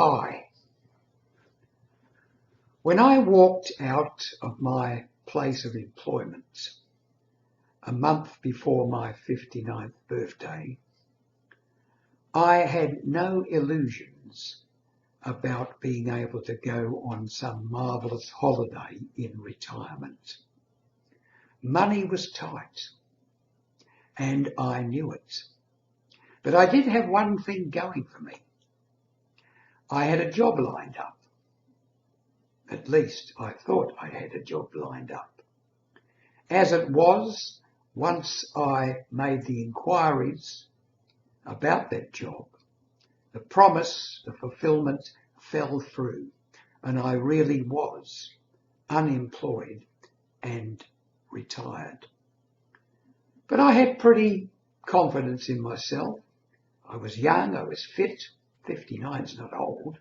Hi. When I walked out of my place of employment a month before my 59th birthday, I had no illusions about being able to go on some marvellous holiday in retirement. Money was tight, and I knew it. But I did have one thing going for me. I had a job lined up. At least I thought I had a job lined up. As it was, once I made the inquiries about that job, the promise, the fulfilment fell through, and I really was unemployed and retired. But I had pretty confidence in myself. I was young, I was fit, 59's not old,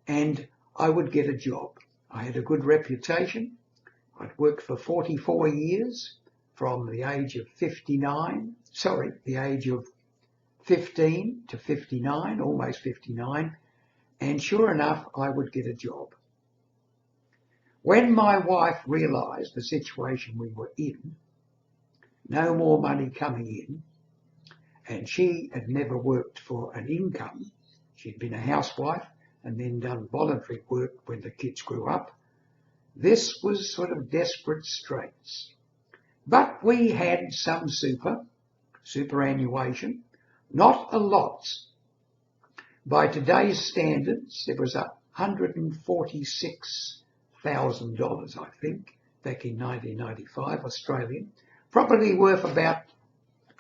and I would get a job. I had a good reputation. I'd worked for 44 years from the age of 15 to 59, almost 59, and sure enough, I would get a job. When my wife realised the situation we were in, no more money coming in, and she had never worked for an income. She'd been a housewife and then done voluntary work when the kids grew up. This was sort of desperate straits. But we had some superannuation, not a lot. By today's standards, it was $146,000, I think, back in 1995, Australian. Probably worth about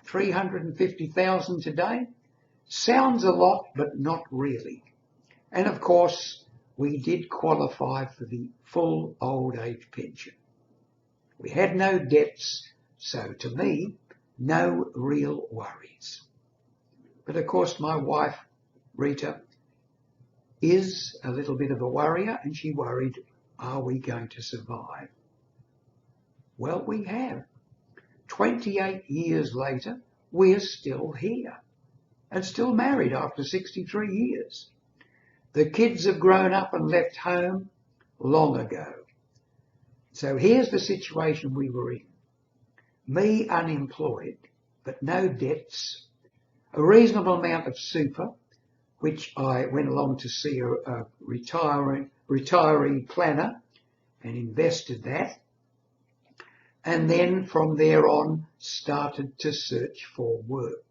$350,000 today. Sounds a lot, but not really. And of course, we did qualify for the full old age pension. We had no debts, so to me, no real worries. But of course, my wife, Rita, is a little bit of a worrier, and she worried, are we going to survive? Well, we have. 28 years later, we're still here and still married after 63 years. The kids have grown up and left home long ago. So here's the situation we were in. Me unemployed, but no debts, a reasonable amount of super, which I went along to see a retiree planner and invested that. And then from there on, started to search for work.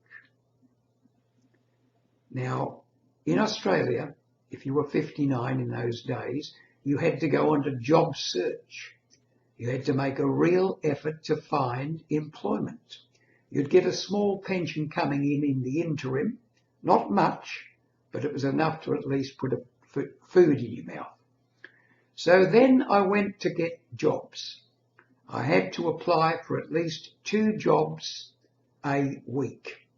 Now, in Australia, if you were 59 in those days, you had to go on to job search. You had to make a real effort to find employment. You'd get a small pension coming in the interim, not much, but it was enough to at least put food in your mouth. So then I went to get jobs. I had to apply for at least 2 jobs a week,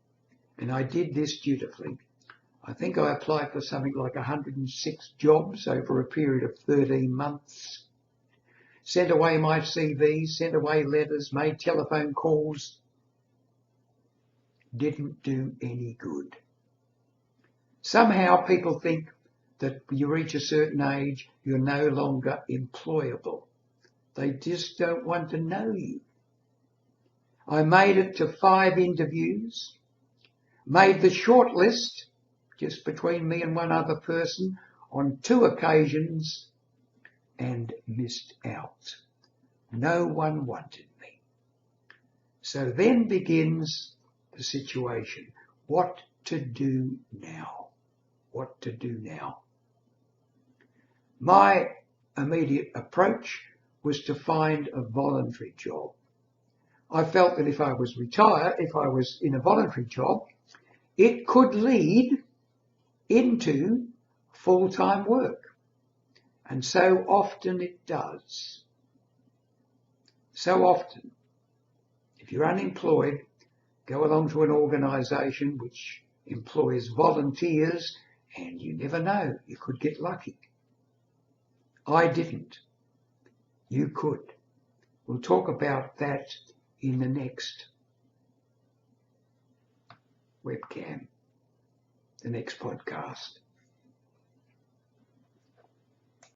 and I did this dutifully. I think I applied for something like 106 jobs over a period of 13 months. Sent away my CV, sent away letters, made telephone calls. Didn't do any good. Somehow people think that when you reach a certain age, you're no longer employable. They just don't want to know you. I made it to 5 interviews, made the short list, just between me and one other person, on 2 occasions, and missed out. No one wanted me. So then begins the situation. What to do now? What to do now? My immediate approach was to find a voluntary job. I felt that if I was retired, if I was in a voluntary job, it could lead into full-time work. And so often it does. So often. If you're unemployed, go along to an organisation which employs volunteers, and you never know, you could get lucky. I didn't. You could. We'll talk about that in the next webcam, the next podcast.